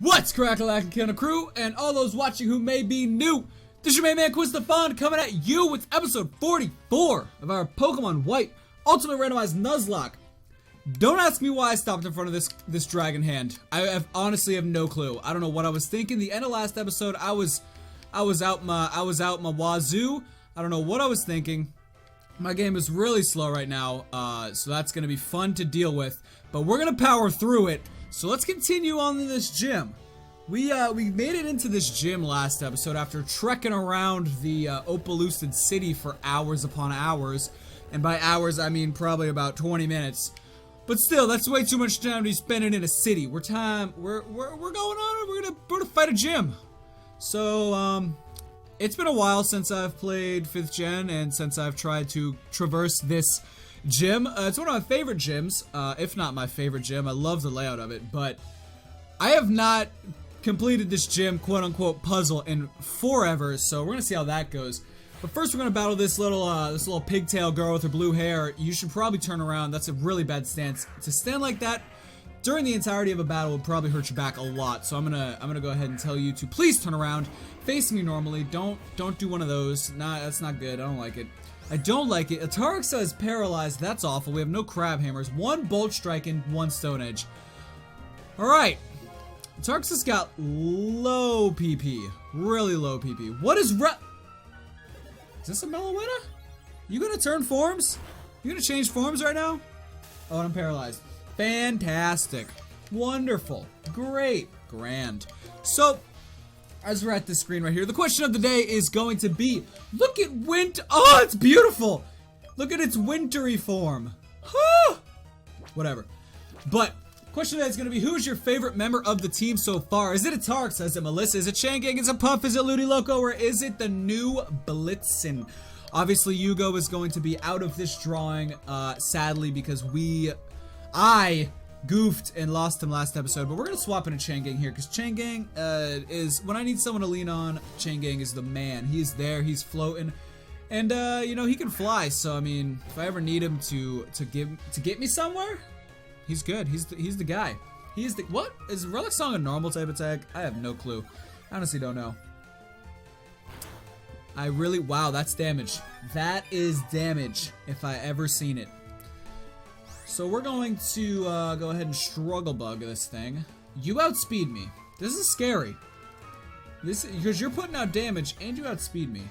What's CRACKALAKIN CANDLE CREW and all those watching who may be new? This is your main man Quinstafon coming at you with episode 44 of our Pokemon White Ultimate Randomized Nuzlocke. Don't ask me why I stopped in front of this dragon hand. I honestly have no clue. I don't know what I was thinking. The end of last episode, I was out my wazoo. I don't know what I was thinking. My game is really slow right now, so that's gonna be fun to deal with. But we're gonna power through it. So let's continue on in this gym. We made it into this gym last episode after trekking around the Opalucid city for hours upon hours, and by hours I mean probably about 20 minutes. But still, that's way too much time to be spending in a city. We're going on. We're gonna fight a gym. So it's been a while since I've played 5th gen and since I've tried to traverse this gym. It's one of my favorite gyms, if not my favorite gym. I love the layout of it, but I have not completed this gym quote-unquote puzzle in forever, so we're gonna see how that goes. But first we're gonna battle this little pigtail girl with her blue hair. You should probably turn around. That's a really bad stance. To stand like that during the entirety of a battle would probably hurt your back a lot. So I'm gonna go ahead and tell you to please turn around, face me normally. Don't do one of those. Nah, that's not good. I don't like it. I don't like it. Ataruxa is paralyzed. That's awful. We have no crab hammers. 1 bolt strike and 1 stone edge. Alright. Ataruxa's got low PP. Really low PP. What is Is this a Meloetta? You gonna turn forms? You gonna change forms right now? Oh, and I'm paralyzed. Fantastic. Wonderful. Great. Grand. So, as we're at this screen right here, the question of the day is going to be, look at oh, it's beautiful! Look at its wintry form. Huh. Whatever. But, question of the day is going to be, who's your favorite member of the team so far? Is it Ataruxa? Is it Melissa? Is it Changang? Is it Puff? Is it Ludi Loco? Or is it the new Blitzen? Obviously, Yugo is going to be out of this drawing, sadly, because I goofed and lost him last episode, but we're gonna swap into Changang here because Changang is, when I need someone to lean on, Changang is the man. He's there, he's floating, and you know, he can fly. So I mean, if I ever need him to get me somewhere, he's good. He's the guy. He's the what is Relic Song a normal type attack? I have no clue. I honestly don't know. Wow, that's damage. That is damage if I ever seen it. So we're going to go ahead and struggle bug this thing. You outspeed me. This is scary. Because you're putting out damage and you outspeed me.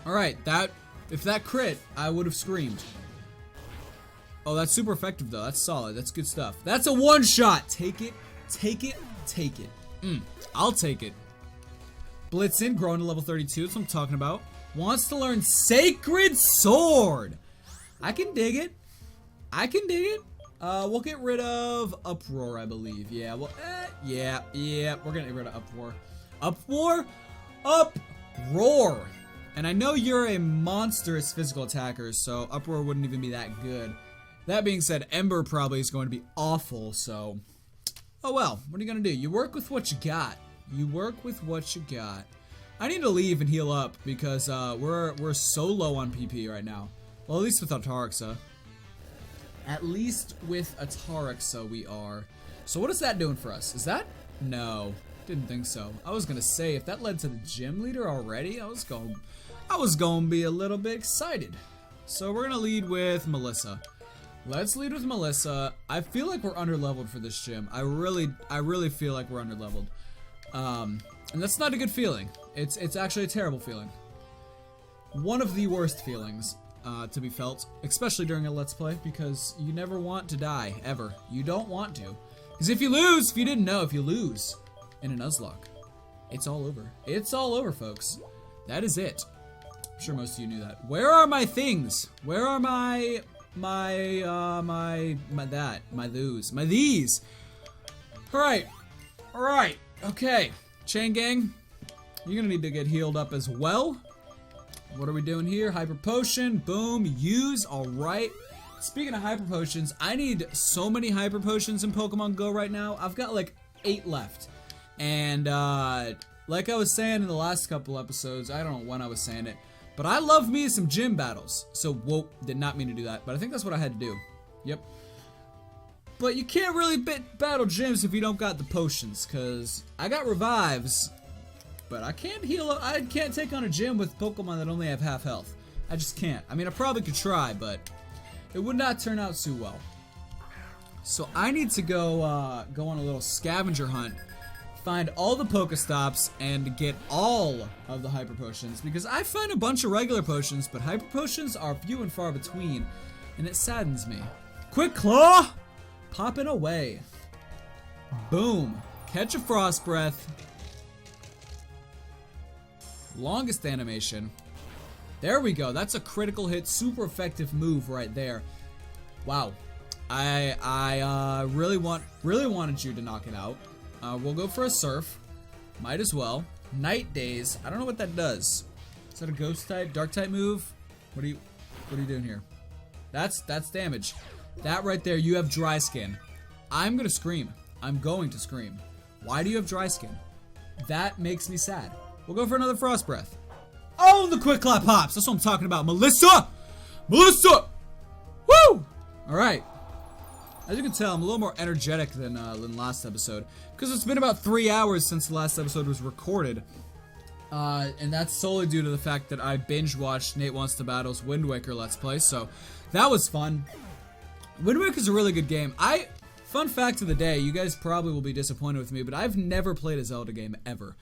Alright, if that crit, I would have screamed. Oh, that's super effective though. That's solid. That's good stuff. That's a one-shot. Take it, take it, take it. I'll take it. Blitzen, growing to level 32. That's what I'm talking about. Wants to learn Sacred Sword. I can dig it. I can dig it. We'll get rid of Uproar, I believe. Yeah, well, yeah, we're gonna get rid of Uproar. Uproar! And I know you're a monstrous physical attacker, so Uproar wouldn't even be that good. That being said, Ember probably is going to be awful, so... Oh well, what are you gonna do? You work with what you got. You work with what you got. I need to leave and heal up, because we're so low on PP right now. Well, at least with Ataruxa. At least with Ataruxa we are. So what is that doing for us? Is that? No. Didn't think so. I was gonna say, if that led to the gym leader already, I was gonna be a little bit excited. So we're gonna lead with Melissa. Let's lead with Melissa. I feel like we're underleveled for this gym. I really feel like we're underleveled. And that's not a good feeling. It's actually a terrible feeling. One of the worst feelings. To be felt, especially during a Let's Play, because you never want to die, ever. You don't want to. Because if you lose, if you didn't know, if you lose in a Nuzlocke, it's all over. It's all over, folks. That is it. I'm sure most of you knew that. Where are my things? Where are my these? Alright, okay. Changang, you're gonna need to get healed up as well. What are we doing here? Hyper Potion, boom, use, alright. Speaking of Hyper Potions, I need so many Hyper Potions in Pokemon Go right now. I've got like 8 left. And like I was saying in the last couple episodes, I don't know when I was saying it, but I love me some gym battles. So, whoa, did not mean to do that, but I think that's what I had to do. Yep. But you can't really battle gyms if you don't got the potions, because I got revives, but I can't heal. I can't take on a gym with Pokemon that only have half health. I just can't. I mean, I probably could try, but it would not turn out too well. So I need to go on a little scavenger hunt, find all the Pokestops, and get all of the Hyper Potions, because I find a bunch of regular potions, but Hyper Potions are few and far between, and it saddens me. Quick Claw! Popping away. Boom. Catch a Frost Breath. Longest animation. There we go. That's a critical hit. Super effective move right there. Wow. I really wanted you to knock it out. We'll go for a Surf. Might as well. Night Daze. I don't know what that does. Is that a Ghost type, Dark type move? What are you doing here? That's damage. That right there, you have dry skin. I'm gonna scream. I'm going to scream. Why do you have dry skin? That makes me sad. We'll go for another Frost Breath. Oh, the Quick Clap pops. That's what I'm talking about. Melissa! Melissa! Woo! Alright. As you can tell, I'm a little more energetic than last episode, because it's been about 3 hours since the last episode was recorded. And that's solely due to the fact that I binge watched Nate Wants to Battle's Wind Waker Let's Play, so that was fun. Wind Waker is a really good game. Fun fact of the day, you guys probably will be disappointed with me, but I've never played a Zelda game ever.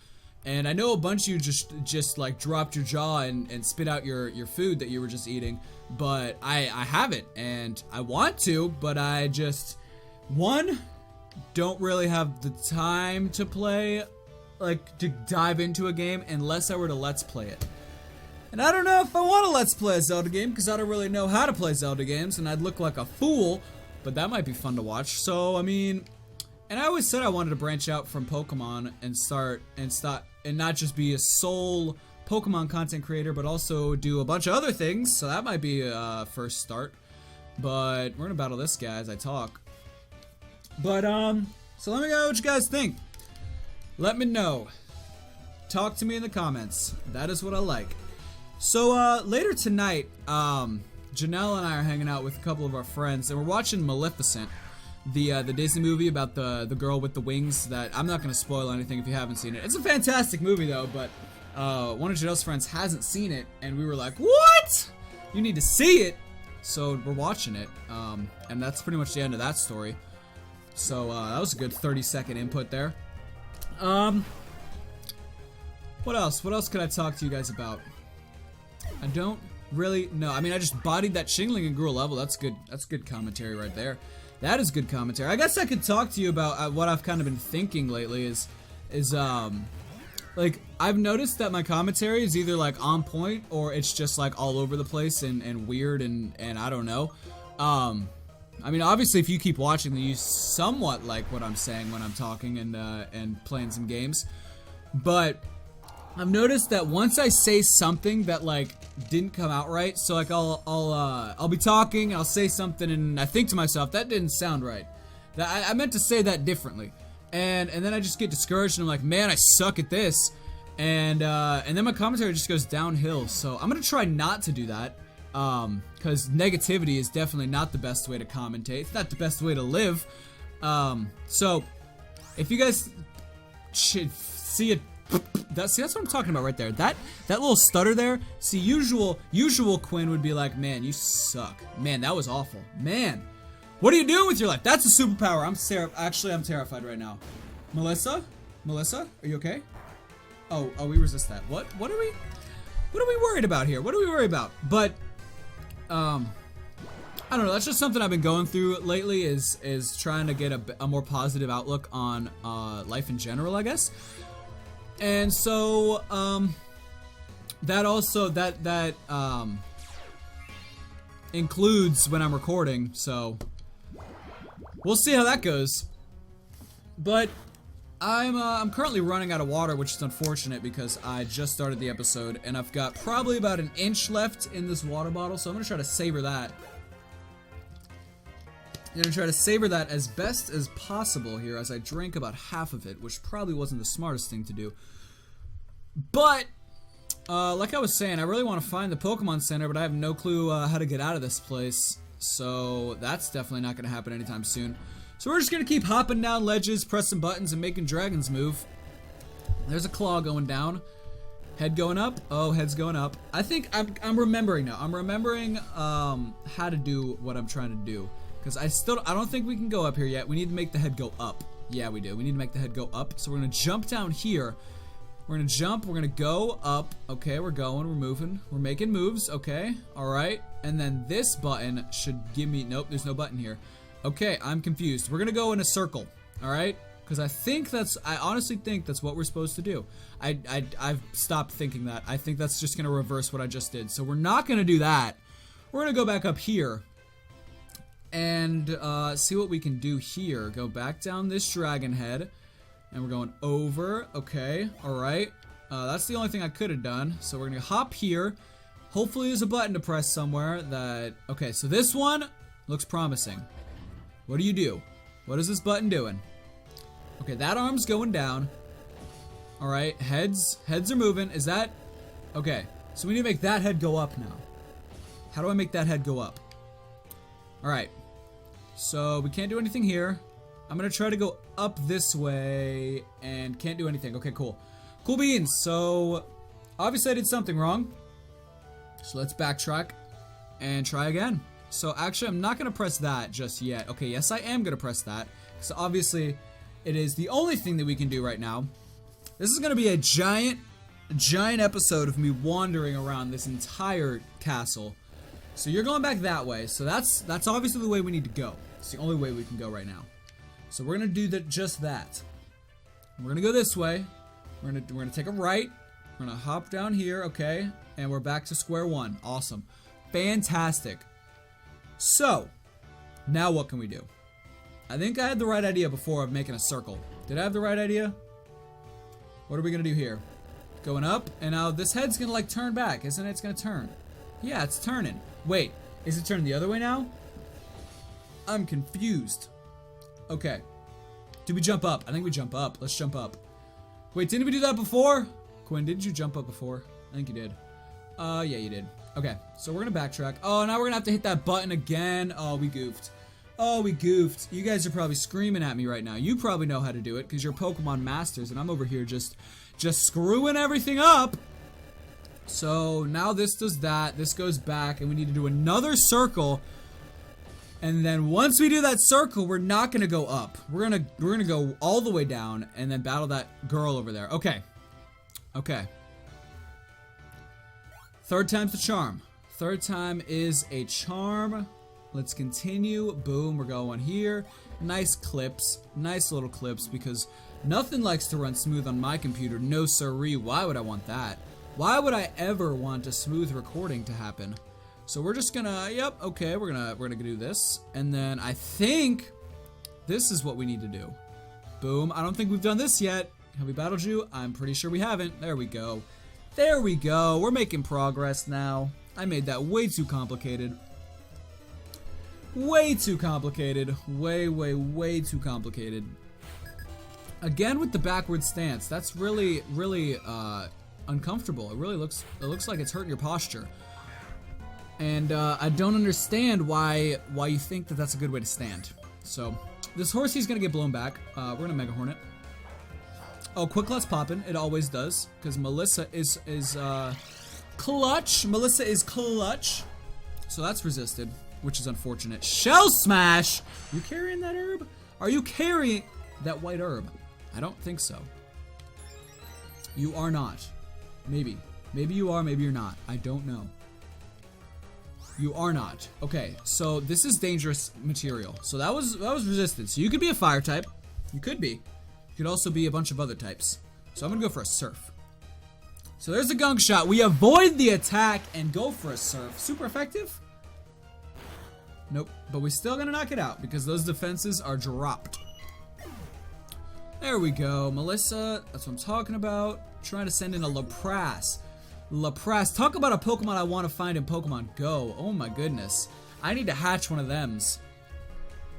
And I know a bunch of you just like dropped your jaw and spit out your food that you were just eating, but I haven't, and I want to, but I just, one, don't really have the time to play, like, to dive into a game unless I were to Let's Play it. And I don't know if I want to Let's Play a Zelda game, because I don't really know how to play Zelda games, and I'd look like a fool, but that might be fun to watch. So, I mean, and I always said I wanted to branch out from Pokemon and not just be a sole Pokemon content creator, but also do a bunch of other things, so that might be a first start. But we're gonna battle this guy as I talk. But, so let me know what you guys think. Let me know. Talk to me in the comments. That is what I like. So, later tonight, Janelle and I are hanging out with a couple of our friends, and we're watching Maleficent, the Disney movie about the girl with the wings. That I'm not gonna spoil anything if you haven't seen it. It's a fantastic movie though, but one of Janelle's friends hasn't seen it, and we were like, "What? You need to see it!" So we're watching it, and that's pretty much the end of that story. So that was a good 30-second input there. What else? What else could I talk to you guys about? I don't really know. I mean, I just bodied that Shingling and grew a level. That's good. That's good commentary right there. That is good commentary. I guess I could talk to you about what I've kind of been thinking lately is like, I've noticed that my commentary is either like on point or it's just like all over the place and weird and I don't know. I mean, obviously if you keep watching, then you somewhat like what I'm saying when I'm talking and playing some games. But I've noticed that once I say something that like didn't come out right, so like I'll be talking, I'll say something, and I think to myself, that didn't sound right. That I meant to say that differently, and then I just get discouraged, and I'm like, man, I suck at this, and then my commentary just goes downhill. So I'm gonna try not to do that, because negativity is definitely not the best way to commentate. It's not the best way to live. So if you guys should see it. See, that's what I'm talking about right there. That little stutter there. See, usual Quinn would be like, man, you suck. Man, that was awful. Man, what are you doing with your life? That's a superpower. I'm terrified right now. Melissa, are you okay? Oh, we resist that. What are we worried about here? What are we worried about? But, I don't know. That's just something I've been going through lately. Is trying to get a more positive outlook on life in general, I guess. And so, that also, that includes when I'm recording, so we'll see how that goes. But I'm currently running out of water, which is unfortunate because I just started the episode, and I've got probably about an inch left in this water bottle, so I'm gonna try to savor that. I'm gonna try to savor that as best as possible here as I drink about half of it, which probably wasn't the smartest thing to do. But, like I was saying, I really want to find the Pokemon Center, but I have no clue how to get out of this place. So, that's definitely not gonna happen anytime soon. So we're just gonna keep hopping down ledges, pressing buttons, and making dragons move. There's a claw going down. Head going up. Oh, head's going up. I think I'm remembering now. I'm remembering how to do what I'm trying to do. Because I don't think we can go up here yet. We need to make the head go up. Yeah, we do. We need to make the head go up. So we're gonna jump down here. We're gonna jump. We're gonna go up. Okay, we're going. We're moving. We're making moves. Okay. All right. And then this button should give me. Nope. There's no button here. Okay. I'm confused. We're gonna go in a circle. All right. Because I honestly think that's what we're supposed to do. I've stopped thinking that. I think that's just going to reverse what I just did. So we're not going to do that. We're going to go back up here and see what we can do here. Go back down this dragon head. And we're going over. Okay. All right. That's the only thing I could have done. So we're going to hop here. Hopefully there's a button to press somewhere that... Okay, so this one looks promising. What do? What is this button doing? Okay, that arm's going down. Alright, heads are moving. Is that... Okay, so we need to make that head go up now. How do I make that head go up? Alright, so we can't do anything here. I'm gonna try to go up this way and can't do anything. Okay, cool. Cool beans. So, obviously I did something wrong. So let's backtrack and try again. So actually, I'm not gonna press that just yet. Okay, yes, I am gonna press that. So obviously... It is the only thing that we can do right now. This is going to be a giant episode of me wandering around this entire castle. So you're going back that way. So that's obviously the way we need to go. It's the only way we can go right now. So we're going to do just that. We're going to go this way. We're going to take a right. We're going to hop down here, okay? And we're back to square one. Awesome. Fantastic. So, now what can we do? I think I had the right idea before of making a circle. Did I have the right idea? What are we gonna do here? Going up, and now this head's gonna like turn back, isn't it? It's gonna turn. Yeah, it's turning. Wait, is it turning the other way now? I'm confused. Okay. Did we jump up? I think we jump up. Let's jump up. Wait, didn't we do that before? Quinn, didn't you jump up before? I think you did. Yeah, you did. Okay, so we're gonna backtrack. Oh, now we're gonna have to hit that button again. Oh, we goofed. Oh, we goofed. You guys are probably screaming at me right now. You probably know how to do it because you're Pokemon masters and I'm over here just screwing everything up. So now this does that. This goes back and we need to do another circle. And then once we do that circle, we're not going to go up. We're going to go all the way down and then battle that girl over there. Okay. Okay. Third time's the charm. Third time is a charm. Let's continue. Boom, we're going here. Nice clips. Nice little clips because nothing likes to run smooth on my computer. No siree. Why would I want that? Why would I ever want a smooth recording to happen? So we're just gonna, yep, okay, we're gonna do this. And then I think this is what we need to do. Boom. I don't think we've done this yet. Have we battled you? I'm pretty sure we haven't. There we go. There we go. We're making progress now. I made that way too complicated. Way too complicated. Way too complicated. Again with the backward stance. That's really uncomfortable. It looks like it's hurting your posture. And I don't understand why you think that that's a good way to stand. So this Horsey's gonna get blown back. We're gonna Mega Hornet. Oh, Quick Claw's popping. It always does because Melissa is clutch. Melissa is clutch. So that's resisted, which is unfortunate. Shell Smash! You carrying that herb? Are you carrying that white herb? I don't think so. You are not. Maybe. Maybe you are, maybe you're not. I don't know. You are not. Okay, so this is dangerous material. So that was resisted. So you could be a fire type. You could be. You could also be a bunch of other types. So I'm gonna go for a surf. So there's a gunk shot. We avoid the attack and go for a surf. Super effective? Nope, but we're still gonna knock it out because those defenses are dropped. There we go, Melissa, that's what I'm talking about. Trying to send in a Lapras. Lapras, talk about a Pokemon I want to find in Pokemon Go. Oh my goodness. I need to hatch one of thems.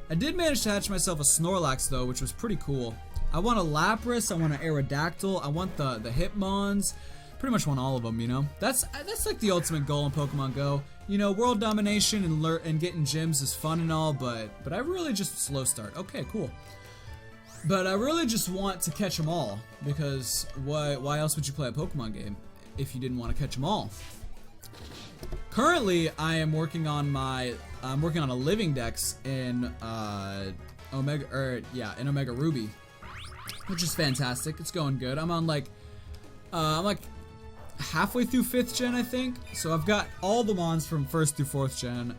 I did manage to hatch myself a Snorlax though, which was pretty cool. I want a Lapras, I want an Aerodactyl, I want the Hitmons. Pretty much want all of them, you know? That's like the ultimate goal in Pokemon Go, you know, world domination and getting gems is fun and all, but I really just slow start. Okay, cool. But I really just want to catch them all, because why else would you play a Pokemon game if you didn't want to catch them all? Currently, I am working on a living dex in Omega Ruby, which is fantastic. It's going good. I'm like halfway through 5th gen, I think. So I've got all the mons from 1st through 4th gen,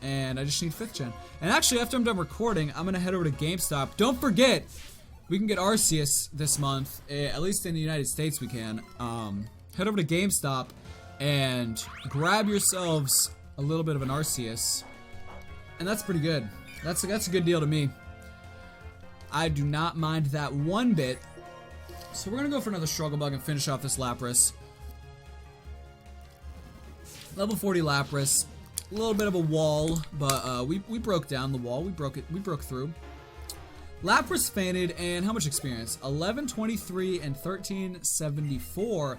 and I just need 5th gen. And actually, after I'm done recording, I'm gonna head over to GameStop. Don't forget, we can get Arceus this month, at least in the United States we can. Head over to GameStop and grab yourselves a little bit of an Arceus, and that's pretty good. That's a good deal to me. I do not mind that one bit. So we're gonna go for another Struggle Bug and finish off this Lapras. Level 40 Lapras. A little bit of a wall, but we broke down the wall. We broke through. Lapras fainted, and how much experience? 1123 and 1374.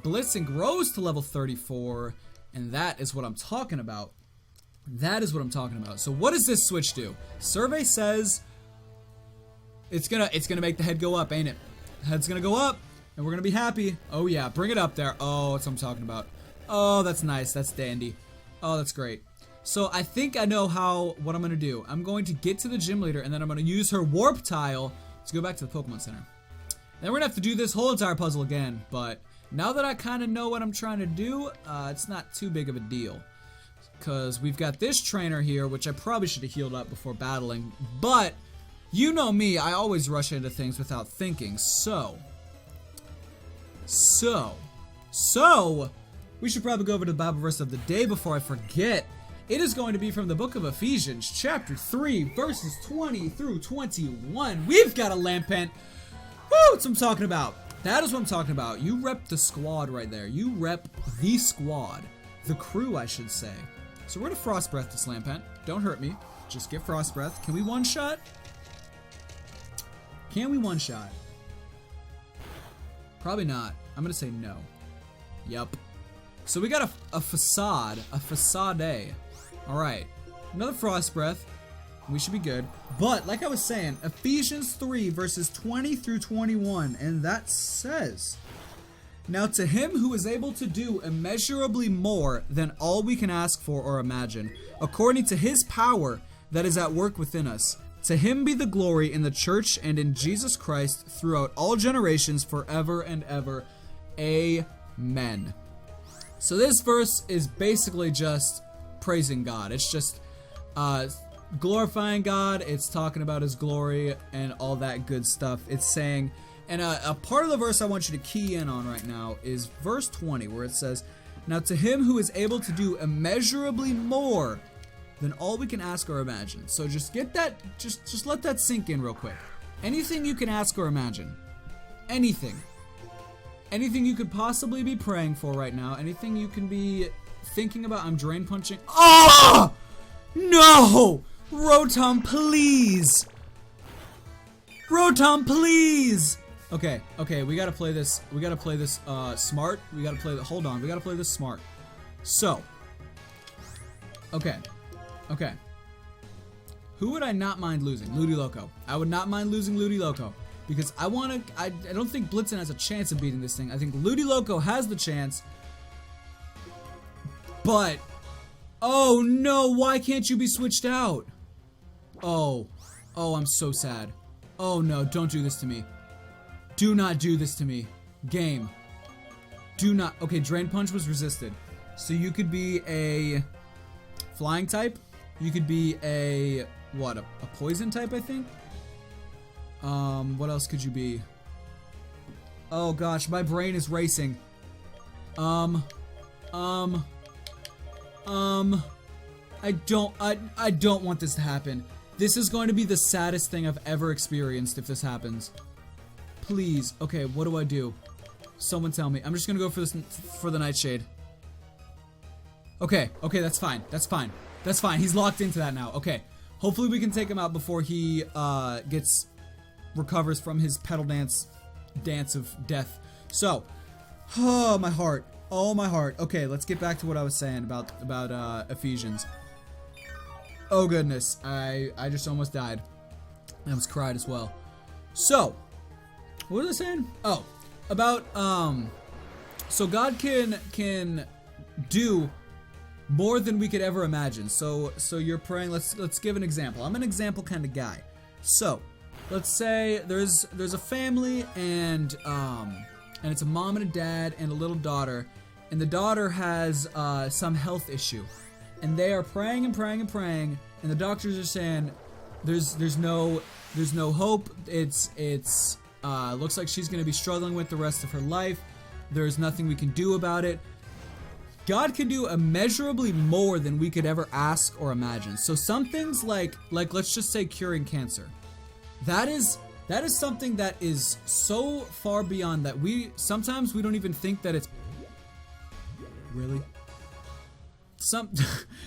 Blitzing rose to level 34, and that is what I'm talking about. That is what I'm talking about. So what does this switch do? Survey says it's gonna make the head go up, ain't it? Head's gonna go up, and we're gonna be happy. Oh yeah, bring it up there. Oh, that's what I'm talking about. Oh, that's nice. That's dandy. Oh, that's great. So I think I know what I'm gonna do. I'm going to get to the gym leader, and then I'm gonna use her warp tile to go back to the Pokemon Center. Then we're gonna have to do this whole entire puzzle again, but now that I kind of know what I'm trying to do, it's not too big of a deal. Because we've got this trainer here, which I probably should have healed up before battling, but you know me, I always rush into things without thinking, so we should probably go over to the Bible verse of the day before I forget. It is going to be from the book of Ephesians, chapter 3, verses 20 through 21. We've got a Lampent. Woo, that's what I'm talking about. That is what I'm talking about. You rep the squad right there. You rep the squad. The crew, I should say. So we're gonna Frost Breath this Lampent. Don't hurt me. Just get Frost Breath. Can we one-shot? Can we one-shot? Probably not. I'm gonna say no. Yup. So we got a facade. A facade. Alright. Another Frost Breath. We should be good. But, like I was saying, Ephesians 3, verses 20 through 21. And that says, "Now to him who is able to do immeasurably more than all we can ask for or imagine, according to his power that is at work within us, to him be the glory in the church and in Jesus Christ throughout all generations forever and ever. Amen." So this verse is basically just praising God. It's just glorifying God. It's talking about his glory and all that good stuff. It's saying, and a part of the verse I want you to key in on right now is verse 20, where it says, "Now to him who is able to do immeasurably more than all we can ask or imagine." So just get that, just let that sink in real quick. Anything you can ask or imagine. Anything. Anything you could possibly be praying for right now. Anything you can be thinking about. I'm drain punching. Oh! No! Rotom, please! Rotom, please! Okay, we gotta play this. We gotta play this smart. We gotta play hold on, we gotta play this smart. So, okay. Who would I not mind losing? Ludiloco. I would not mind losing Ludiloco because I don't think Blitzen has a chance of beating this thing. I think Ludiloco has the chance, but oh no! Why can't you be switched out? Oh, I'm so sad. Oh no! Don't do this to me. Do not do this to me. Game. Do not. Okay, Drain Punch was resisted. So you could be a flying type. You could be a, what, a poison type, I think? What else could you be? Oh gosh, my brain is racing. I don't want this to happen. This is going to be the saddest thing I've ever experienced if this happens. Please. Okay, what do I do? Someone tell me. I'm just gonna go for this, for the Nightshade. Okay, that's fine. That's fine. He's locked into that now. Okay. Hopefully we can take him out before he recovers from his pedal dance of death. So, oh, my heart. Oh my heart. Okay, let's get back to what I was saying about Ephesians. Oh goodness, I just almost died. I almost cried as well. So, what was I saying? Oh, about so God can do more than we could ever imagine. So you're praying. Let's give an example. I'm an example kind of guy. So, let's say there's a family and it's a mom and a dad and a little daughter, and the daughter has some health issue, and they are praying and praying and praying, and the doctors are saying there's no hope. It's looks like she's going to be struggling with the rest of her life. There's nothing we can do about it. God can do immeasurably more than we could ever ask or imagine. So some things like let's just say curing cancer. That is something that is so far beyond that sometimes we don't even think that it's really.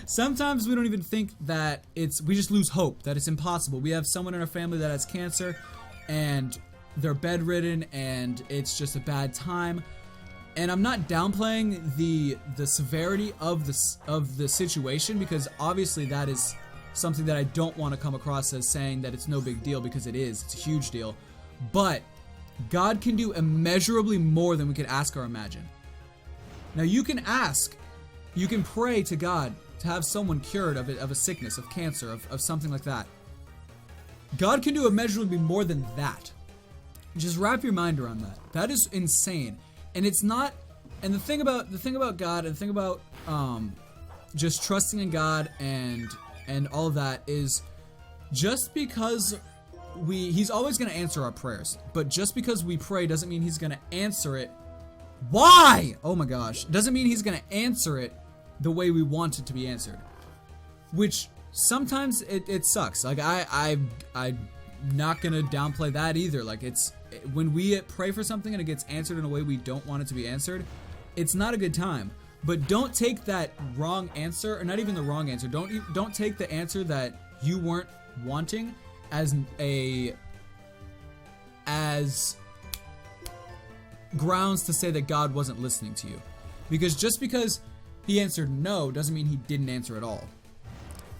Sometimes we don't even think that we just lose hope, that it's impossible. We have someone in our family that has cancer and they're bedridden and it's just a bad time. And I'm not downplaying the severity of the situation, because obviously that is something that I don't want to come across as saying that it's no big deal, because it is. It's a huge deal. But God can do immeasurably more than we could ask or imagine. Now you can pray to God to have someone cured of a sickness, of cancer, of something like that. God can do immeasurably more than that. Just wrap your mind around that. That is insane. And it's not, and the thing about God, and the thing about just trusting in God and all of that is, just because he's always going to answer our prayers, but just because we pray doesn't mean he's going to answer it. Why? Oh my gosh. Doesn't mean he's going to answer it the way we want it to be answered. Which sometimes it sucks. Like I'm not going to downplay that either. Like when we pray for something and it gets answered in a way we don't want it to be answered, it's not a good time. But don't take that wrong answer, or not even the wrong answer. Don't take the answer that you weren't wanting as grounds to say that God wasn't listening to you. Because just because he answered no doesn't mean he didn't answer at all.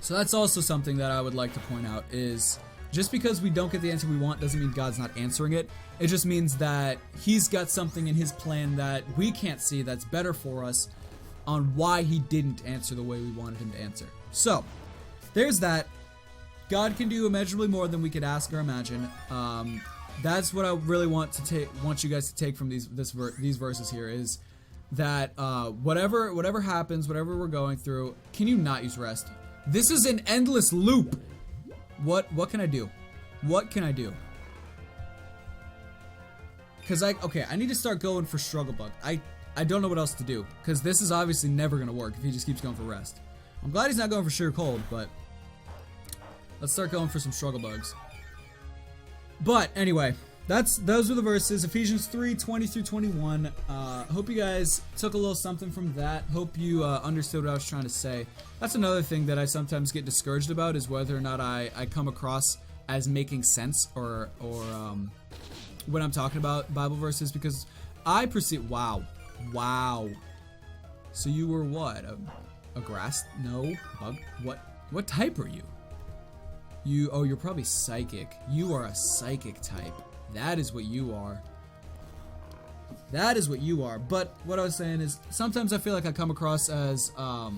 So that's also something that I would like to point out, is just because we don't get the answer we want doesn't mean God's not answering it. It just means that he's got something in his plan that we can't see that's better for us on why he didn't answer the way we wanted him to answer. So, there's that. God can do immeasurably more than we could ask or imagine. That's what I really want you guys to take from these verses here, is that whatever happens, whatever we're going through, can you not use rest? This is an endless loop. What can I do? What can I do? Because I need to start going for struggle bug. I don't know what else to do, because this is obviously never gonna work if he just keeps going for rest. I'm glad he's not going for sugar cold, but let's start going for some struggle bugs. But anyway, those were the verses, Ephesians 3:20 through 21. Hope you guys took a little something from that. Hope you understood what I was trying to say. That's another thing that I sometimes get discouraged about, is whether or not I come across as making sense or when I'm talking about Bible verses, because I perceive, wow. So you were what? A grass? No, bug? What type are you? You're probably psychic. You are a psychic type. That is what you are. That is what you are. But what I was saying is, sometimes I feel like I come across as a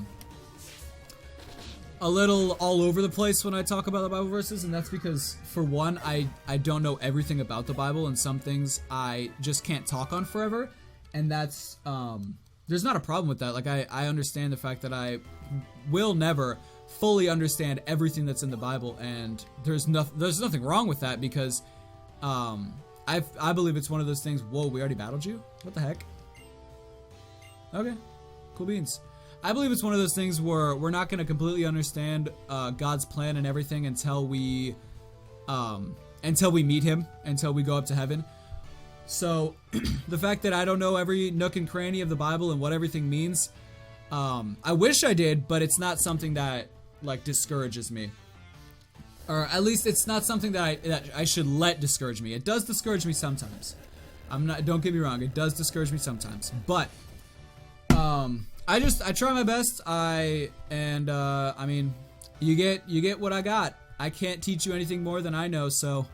little all over the place when I talk about the Bible verses, and that's because, for one, I don't know everything about the Bible, and some things I just can't talk on forever, and that's there's not a problem with that. Like I understand the fact that I will never fully understand everything that's in the Bible, and there's nothing wrong with that, because I believe it's one of those things. Whoa, we already battled you? What the heck? Okay, cool beans. I believe it's one of those things where we're not going to completely understand God's plan and everything until we meet him, until we go up to heaven. So the fact that I don't know every nook and cranny of the Bible and what everything means, I wish I did, but it's not something that discourages me. Or at least it's not something that I should let discourage me. It does discourage me sometimes. Don't get me wrong, it does discourage me sometimes. But I try my best. I mean, you get what I got. I can't teach you anything more than I know, so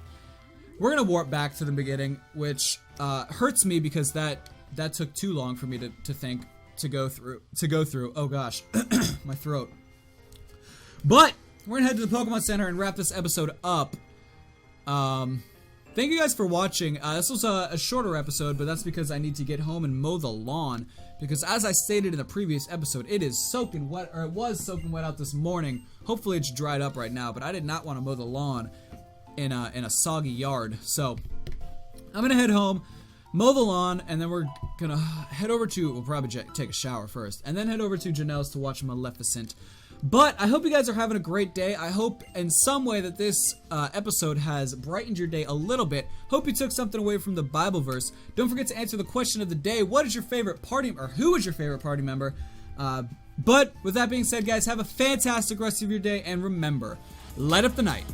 we're gonna warp back to the beginning, which hurts me because that took too long for me to go through. Oh gosh, my throat. But we're gonna head to the Pokemon Center and wrap this episode up. Thank you guys for watching. This was a shorter episode, but that's because I need to get home and mow the lawn. Because as I stated in the previous episode, it is soaking wet, or it was soaking wet out this morning. Hopefully it's dried up right now, but I did not want to mow the lawn in a soggy yard. So I'm gonna head home, mow the lawn, and then we're gonna head over to, we'll probably take a shower first, and then head over to Janelle's to watch Maleficent. But I hope you guys are having a great day. I hope in some way that this episode has brightened your day a little bit. Hope you took something away from the Bible verse. Don't forget to answer the question of the day. What is your favorite party, or who is your favorite party member? But with that being said, guys, have a fantastic rest of your day, and remember, light up the night.